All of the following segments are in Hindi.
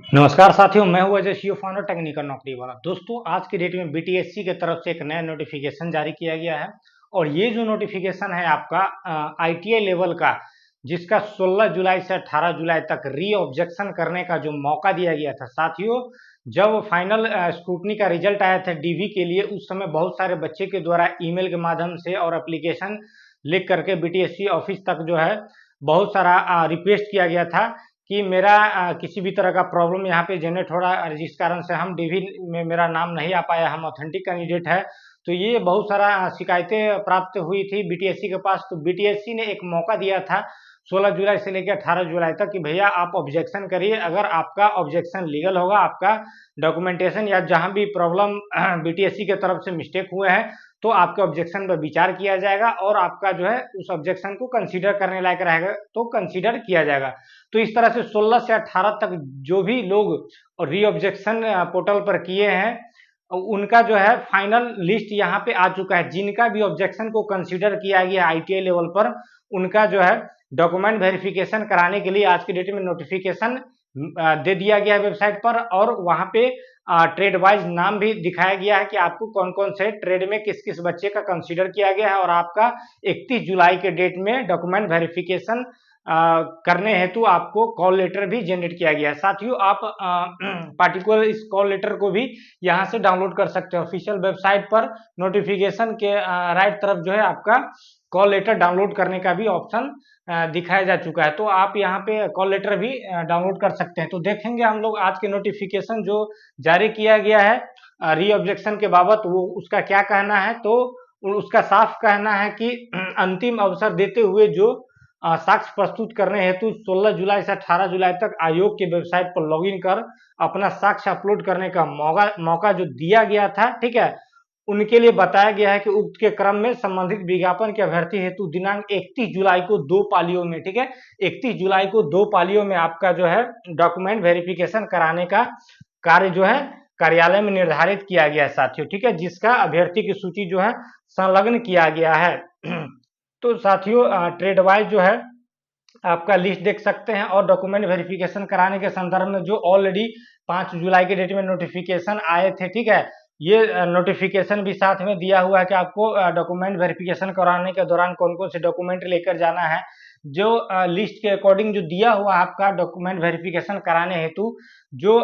नमस्कार साथियों, मैं हूं अजय शिव फाउंडर टेक्निकल नौकरी वाला। दोस्तों, आज की डेट में बीटीएससी की तरफ से एक नया नोटिफिकेशन जारी किया गया है और ये जो नोटिफिकेशन है आपका आईटीआई लेवल का, जिसका 16 जुलाई से 18 जुलाई तक री ऑब्जेक्शन करने का जो मौका दिया गया था। साथियों, जब फाइनल स्क्रूटनी का रिजल्ट आया था डीवी के लिए, उस समय बहुत सारे बच्चे के द्वारा ईमेल के माध्यम से और एप्लीकेशन लिख करके बीटीएससी ऑफिस तक जो है बहुत सारा रिक्वेस्ट किया गया था कि मेरा किसी भी तरह का प्रॉब्लम यहाँ पे जनरेट हो रहा है, जिस कारण से हम डीवी में मेरा नाम नहीं आ पाया, हम ऑथेंटिक कैंडिडेट है। तो ये बहुत सारा शिकायतें प्राप्त हुई थी बीटीएससी के पास। तो बीटीएससी ने एक मौका दिया था 16 जुलाई से लेकर 18 जुलाई तक कि भैया आप ऑब्जेक्शन करिए। अगर आपका ऑब्जेक्शन लीगल होगा, आपका डॉक्यूमेंटेशन या जहां भी प्रॉब्लम बीटीएससी की तरफ से मिस्टेक हुए हैं, तो आपके ऑब्जेक्शन पर विचार किया जाएगा और आपका जो है उस ऑब्जेक्शन को कंसीडर करने लायक रहेगा तो कंसीडर किया जाएगा। तो इस तरह से 16 से 18 तक जो भी लोग री ऑब्जेक्शन पोर्टल पर किए हैं, उनका जो है फाइनल लिस्ट यहाँ पे आ चुका है। जिनका भी ऑब्जेक्शन को कंसीडर किया गया आईटीआई लेवल पर, उनका जो है डॉक्यूमेंट वेरिफिकेशन कराने के लिए आज की डेट में नोटिफिकेशन दे दिया गया है वेबसाइट पर। और वहां पे ट्रेड वाइज नाम भी दिखाया गया है कि आपको कौन कौन से ट्रेड में किस किस बच्चे का कंसीडर किया गया है और आपका 31 जुलाई के डेट में डॉक्यूमेंट वेरिफिकेशन करने हेतु आपको कॉल लेटर भी जनरेट किया गया है। साथियों, आप पार्टिकुलर इस कॉल लेटर को भी यहाँ से डाउनलोड कर सकते हो। ऑफिशियल वेबसाइट पर नोटिफिकेशन के राइट तरफ जो है आपका कॉल लेटर डाउनलोड करने का भी ऑप्शन दिखाया जा चुका है। तो आप यहाँ पे कॉल लेटर भी डाउनलोड कर सकते हैं। तो देखेंगे हम लोग आज के नोटिफिकेशन जो जारी किया गया है री ऑब्जेक्शन के बाबत, वो उसका क्या कहना है। तो उसका साफ कहना है कि अंतिम अवसर देते हुए जो साक्ष्य प्रस्तुत करने हेतु 16 जुलाई से 18 जुलाई तक आयोग के वेबसाइट पर लॉगिन कर अपना साक्ष्य अपलोड करने का मौका जो दिया गया था, ठीक है, उनके लिए बताया गया है कि उक्त के क्रम में संबंधित विज्ञापन के अभ्यर्थी हेतु दिनांक 31 जुलाई को 2 पालियों में, ठीक है, 31 जुलाई को 2 पालियों में आपका जो है डॉक्यूमेंट वेरिफिकेशन कराने का कार्य जो है कार्यालय में निर्धारित किया गया है साथियों, ठीक है, जिसका अभ्यर्थी की सूची जो है संलग्न किया गया है। तो साथियों, ट्रेड वाइज जो है आपका लिस्ट देख सकते हैं और डॉक्यूमेंट वेरिफिकेशन कराने के संदर्भ में जो ऑलरेडी 5 जुलाई के डेट में नोटिफिकेशन आए थे, ठीक है, ये नोटिफिकेशन भी साथ में दिया हुआ है कि आपको डॉक्यूमेंट वेरिफिकेशन कराने के दौरान कौन कौन से डॉक्यूमेंट लेकर जाना है। जो लिस्ट के अकॉर्डिंग जो दिया हुआ आपका डॉक्यूमेंट वेरिफिकेशन कराने हेतु जो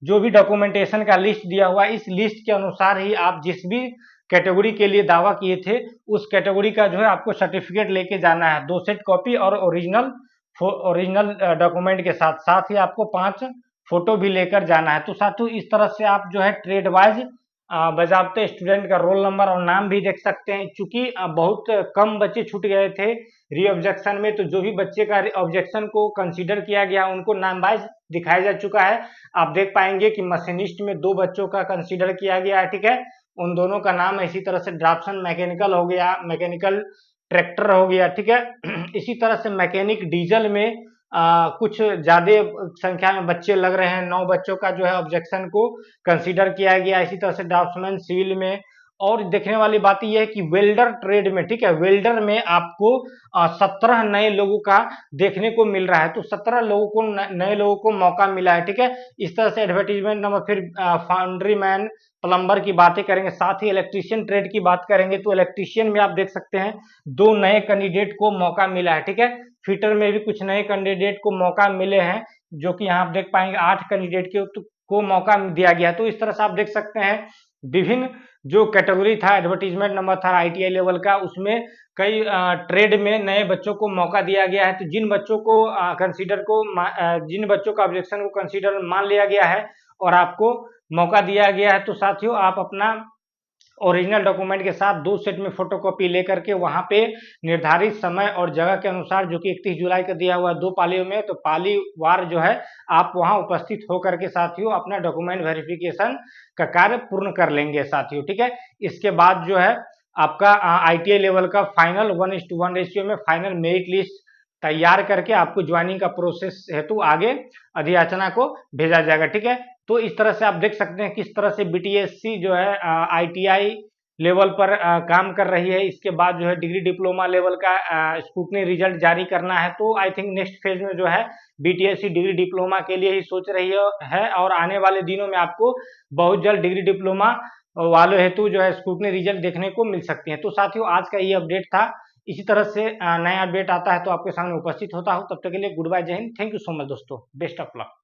जो भी डॉक्यूमेंटेशन का लिस्ट दिया हुआ है, इस लिस्ट के अनुसार ही आप जिस भी कैटेगरी के लिए दावा किए थे उस कैटेगरी का जो है आपको सर्टिफिकेट लेके जाना है, 2 सेट कॉपी और ओरिजिनल डॉक्यूमेंट के साथ साथ ही आपको 5 फोटो भी लेकर जाना है। तो साथियों, इस तरह से आप जो है ट्रेड वाइज बजाबते स्टूडेंट का रोल नंबर और नाम भी देख सकते हैं। चूंकि बहुत कम बच्चे छूट गए थे री ऑब्जेक्शन में, तो जो भी बच्चे का ऑब्जेक्शन को कंसीडर किया गया उनको नाम वाइज दिखाया जा चुका है। आप देख पाएंगे कि मशीनिस्ट में 2 बच्चों का कंसीडर किया गया है, ठीक है, उन दोनों का नाम। इसी तरह से ड्राफ्टसन मैकेनिकल हो गया, मैकेनिकल ट्रैक्टर हो गया, ठीक है। इसी तरह से मैकेनिक डीजल में कुछ ज्यादा संख्या में बच्चे लग रहे हैं, 9 बच्चों का जो है ऑब्जेक्शन को कंसीडर किया गया। इसी तरह से ड्राफ्ट्समैन सिविल में। और देखने वाली बात यह है कि वेल्डर ट्रेड में, ठीक है, वेल्डर में आपको 17 नए लोगों का देखने को मिल रहा है। तो 17 लोगों को नए लोगों को मौका मिला है, ठीक है। इस तरह से एडवर्टीजमेंट नंबर, फिर फाउंड्री मैन, प्लम्बर की बातें करेंगे, साथ ही इलेक्ट्रीशियन ट्रेड की बात करेंगे। तो इलेक्ट्रीशियन में आप देख सकते हैं 2 नए कैंडिडेट को मौका मिला है, ठीक है। फिटर में भी कुछ नए कैंडिडेट को मौका मिले हैं, जो कि यहाँ आप देख पाएंगे 8 कैंडिडेट को मौका दिया गया। तो इस तरह से आप देख सकते हैं विभिन्न जो कैटेगरी था, एडवर्टीजमेंट नंबर था आईटीआई लेवल का, उसमें कई ट्रेड में नए बच्चों को मौका दिया गया है। तो जिन बच्चों को जिन बच्चों का ऑब्जेक्शन को कंसीडर मान लिया गया है और आपको मौका दिया गया है, तो साथियों आप अपना ओरिजिनल डॉक्यूमेंट के साथ 2 सेट में फोटोकॉपी लेकर के वहां पे निर्धारित समय और जगह के अनुसार, जो कि 31 जुलाई का दिया हुआ है 2 पालियों में, तो पाली वार जो है आप वहां उपस्थित होकर के साथियों अपना डॉक्यूमेंट वेरिफिकेशन का कार्य पूर्ण कर लेंगे साथियों, ठीक है। इसके बाद जो है आपका आईटीआई लेवल का फाइनल 1:1 रेशियो में फाइनल मेरिट लिस्ट तैयार करके आपको ज्वाइनिंग का प्रोसेस हेतु आगे अधियाचना को भेजा जाएगा, ठीक है। तो इस तरह से आप देख सकते हैं किस तरह से बीटीएससी जो है आईटीआई लेवल पर काम कर रही है। इसके बाद जो है डिग्री डिप्लोमा लेवल का स्क्रूटनी रिजल्ट जारी करना है। तो आई थिंक नेक्स्ट फेज में जो है बीटीएससी डिग्री डिप्लोमा के लिए ही सोच रही है और आने वाले दिनों में आपको बहुत जल्द डिग्री डिप्लोमा वालों हेतु जो है स्क्रूटनी रिजल्ट देखने को मिल सकती है। तो साथियों, आज का ये अपडेट था। इसी तरह से नया अपडेट आता है तो आपके सामने उपस्थित होता हूँ। तब तक के लिए गुड बाय, जय Hind, thank you so much दोस्तों, बेस्ट ऑफ लक।